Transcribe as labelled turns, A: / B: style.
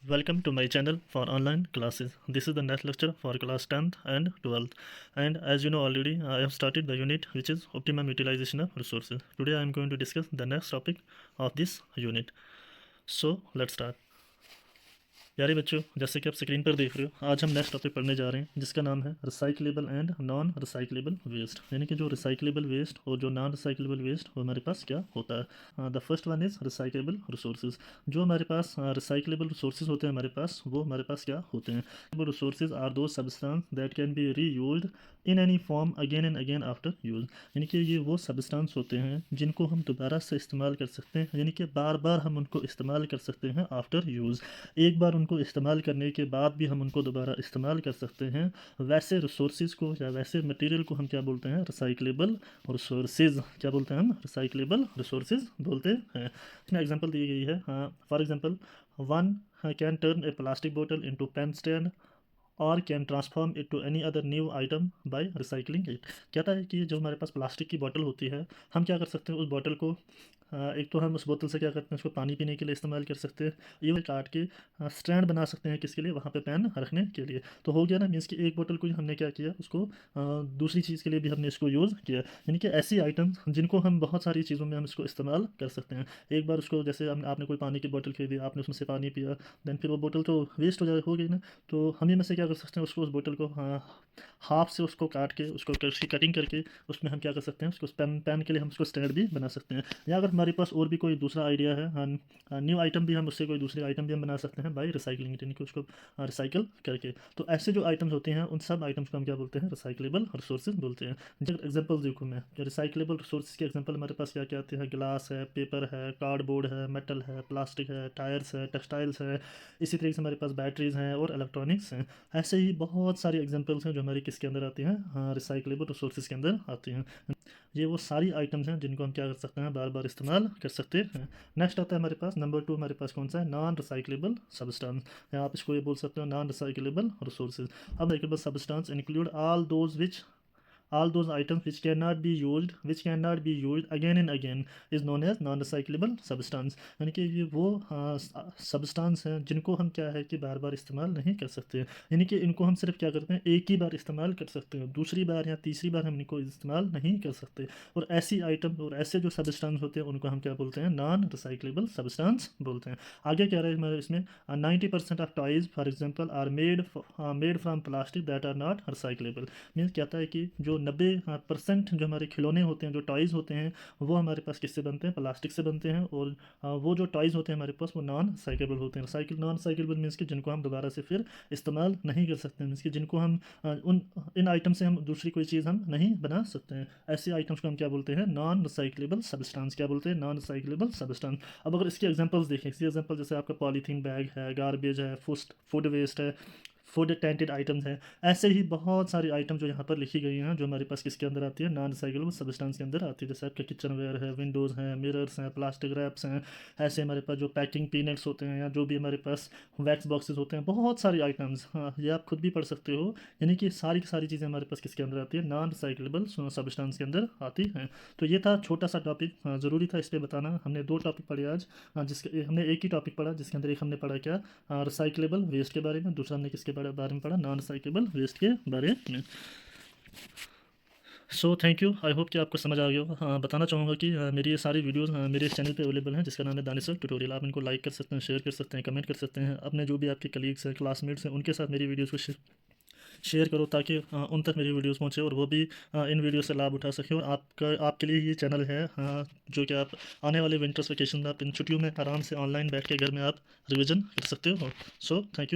A: Welcome to my channel for online classes. This is the next lecture for class 10th and 12th. And as you know already, I have started the unit which is optimum utilization of resources. Today I am going to discuss the next topic of this unit. So let's start. प्यारे बच्चों, जैसे कि आप screen पर देख रहे हो, आज हम नेक्स्ट टॉपिक पढ़ने जा रहे हैं जिसका नाम है recyclable and non recyclable waste. यानी कि जो रिसाइक्लेबल वेस्ट और जो नॉन रिसाइक्लेबल वेस्ट वो हमारे पास क्या होता है। The first one is recyclable resources. जो हमारे पास रिसाइक्लेबल रिसोर्सेज होते हैं हमारे पास, वो हमारे पास क्या होते हैं। वो रिसोर्सेज आर दो सब्सटेंस दैट कैन बी री used in any form again and again after use. यानी कि ये वो सब्सटेंस होते हैं जिनको हम दोबारा से इस्तेमाल कर सकते हैं, यानी कि बार बार हम उनको इस्तेमाल कर सकते हैं आफ्टर यूज़। एक बार उनको इस्तेमाल करने के बाद भी हम उनको दोबारा इस्तेमाल कर सकते हैं। वैसे रिसोर्सेज को या वैसे मटेरियल को हम क्या बोलते हैं, रिसाइक्लेबल रिसोर्सेज। क्या बोलते हैं हम, रिसाइक्लेबल रिसोर्सेज बोलते हैं। इसमें एग्जांपल दी गई है। For example, one can turn a plastic बोतल इनटू पेन स्टैंड और can transform it to any other new item by recycling it. कहता है कि जो हमारे पास प्लास्टिक की बोतल होती है, हम क्या कर सकते हैं उस बोतल को, एक तो हम उस बोतल से क्या करते हैं, उसको पानी पीने के लिए इस्तेमाल कर सकते हैं। ये काट के स्टैंड बना सकते हैं, किसके लिए, वहाँ पे पेन रखने के लिए। तो हो गया ना, मीन्स कि एक बोतल को हमने क्या किया, उसको दूसरी चीज़ के लिए भी हमने इसको यूज़ किया। यानी कि ऐसी आइटम जिनको हम बहुत सारी चीज़ों में हम इसको इस्तेमाल कर सकते हैं। एक बार उसको, जैसे आपने कोई पानी की बोतल खरीदी, आपने उसमें से पानी पिया, देन फिर वो बोतल तो वेस्ट हो गई ना। तो हम ये में से क्या कर सकते हैं, उसको उस बोतल को हाफ से उसको काट के, उसको उसकी कटिंग करके उसमें हम क्या कर सकते हैं, उसको पेन के लिए हम उसको स्टैंड भी बना सकते हैं। या अगर हमारे पास और भी कोई दूसरा आइडिया है, न्यू आइटम भी, हम उससे कोई दूसरे आइटम भी हम बना सकते हैं बाई रिसाइकलिंग, यानी कि उसको रिसाइकल करके। तो ऐसे जो आइटम्स होते हैं उन सब आइटम्स को हम क्या बोलते हैं, रिसाइक्लेबल रिसोर्सेज बोलते हैं। जब एग्जाम्पल देखो मैं, जो रिसाइक्लेबल रिसोर्सेज के एग्जाम्पल हमारे पास क्या क्या आते हैं, ग्लास है, पेपर है, कार्डबोर्ड है, मेटल है, प्लास्टिक है, टायर्स है, टेक्सटाइल्स है। इसी तरीके से हमारे पास बैटरीज हैं और इलेक्ट्रॉनिक्स हैं। ऐसे ही बहुत सारी एग्जाम्पल्स हैं जो हमारी किसके अंदर आती हैं, रिसाइक्लेबल रिसोर्सेज के अंदर आती हैं। ये वो सारी आइटम्स हैं जिनको हम क्या कर सकते हैं, बार बार इस्तेमाल कर सकते हैं। नेक्स्ट आता है हमारे पास नंबर 2, हमारे पास कौन सा है, नॉन रिसाइक्लेबल सब्सटेंस, या आप इसको ये बोल सकते हो नॉन रिसाइक्लेबल रिसोर्सेज। अब recyclable substance include all those items which cannot be used again and again is known as non recyclable substance। यानी कि ये वो सब्सटेंस हैं जिनको हम क्या है कि बार बार इस्तेमाल नहीं कर सकते। यानी कि इनको हम सिर्फ क्या करते हैं, एक ही बार इस्तेमाल कर सकते हैं, दूसरी बार या तीसरी बार हम इनको इस्तेमाल नहीं कर सकते। और ऐसी आइटम और ऐसे जो सब्सटेंस होते हैं उनको हम क्या बोलते हैं, नॉन रिसाइक्लेबल सब्सटेंस बोलते हैं। आगे क्या रहा है हमारे इसमें, 90% of toys for example are made from plastic that are not recyclable. Means कहता है कि जो 90% जो हमारे खिलौने होते हैं, जो टॉयज़ होते हैं, वो हमारे पास किससे बनते हैं, प्लास्टिक से बनते हैं। और वो जो टॉयज़ होते हैं हमारे पास, वो नॉन साइकेबल होते हैं। नॉन साइकेबल मीन्स कि जिनको हम दोबारा से फिर इस्तेमाल नहीं कर सकते, मीन्स कि जिनको हम इन आइटम से हम दूसरी कोई चीज़ हम नहीं बना सकते हैं। ऐसे आइटम्स को हम क्या बोलते हैं, नॉन रिसाइक्लेबल सब्सटेंस। क्या बोलते हैं, नॉन रिसाइक्लेबल सब्सटेंस। अब अगर इसके एग्जांपल्स देखें, इसके एग्जांपल जैसे आपका पॉलीथीन बैग है, गार्बेज है, फूड वेस्ट है, फूड टेंटेड आइटम्स हैं। ऐसे ही बहुत सारी आइटम जो यहाँ पर लिखी गई हैं, जो हमारे पास किसके अंदर आती है, नॉन रिसाइक्लेबल सब्सटेंस के अंदर आती है। जैसे आपके किचन वेयर है, विंडोज़ हैं, मिरर्स हैं, प्लास्टिक रैप्स हैं। ऐसे हमारे पास जो पैकिंग पीनट्स होते हैं, या जो भी हमारे पास वैक्स बॉक्सेस होते हैं, बहुत सारी आइटम्स। हाँ, ये आप खुद भी पढ़ सकते हो। यानी कि सारी की सारी चीज़ें हमारे पास किसके अंदर आती है, नॉन रिसाइक्लेबल सब्सटेंस के अंदर आती हैं। तो ये था छोटा सा टॉपिक, ज़रूरी था इस पर बताना। हमने 2 टॉपिक पढ़े आज, जिसके हमने एक ही टॉपिक पढ़ा जिसके अंदर एक हमने पढ़ा क्या, रिसाइक्लेबल वेस्ट के बारे में, दूसरा हमने किसके बारे में पढ़ा, नॉन रिसाइक्लेबल वेस्ट के बारे में। So thank you, I hope कि आपको समझ आ गया हो। हाँ, बताना चाहूँगा कि मेरी ये सारी वीडियोस मेरे इस चैनल पे अवेलेबल हैं, जिसका नाम है दानिश ट्यूटोरियल। आप इनको लाइक कर सकते हैं, शेयर कर सकते हैं, कमेंट कर सकते हैं। अपने जो भी आपके कलीग्स हैं, क्लासमेट्स हैं, उनके साथ मेरी वीडियोस को शेयर करो, ताकि उन तक मेरी वीडियोस पहुंचे और वो भी इन वीडियो से लाभ उठा सकें। और आपके लिए ये चैनल है, जो कि आप आने वाले विंटर्स वेकेशन में, आप इन छुट्टियों में आराम से ऑनलाइन बैठ के घर में आप रिविज़न कर सकते हो। So thank you.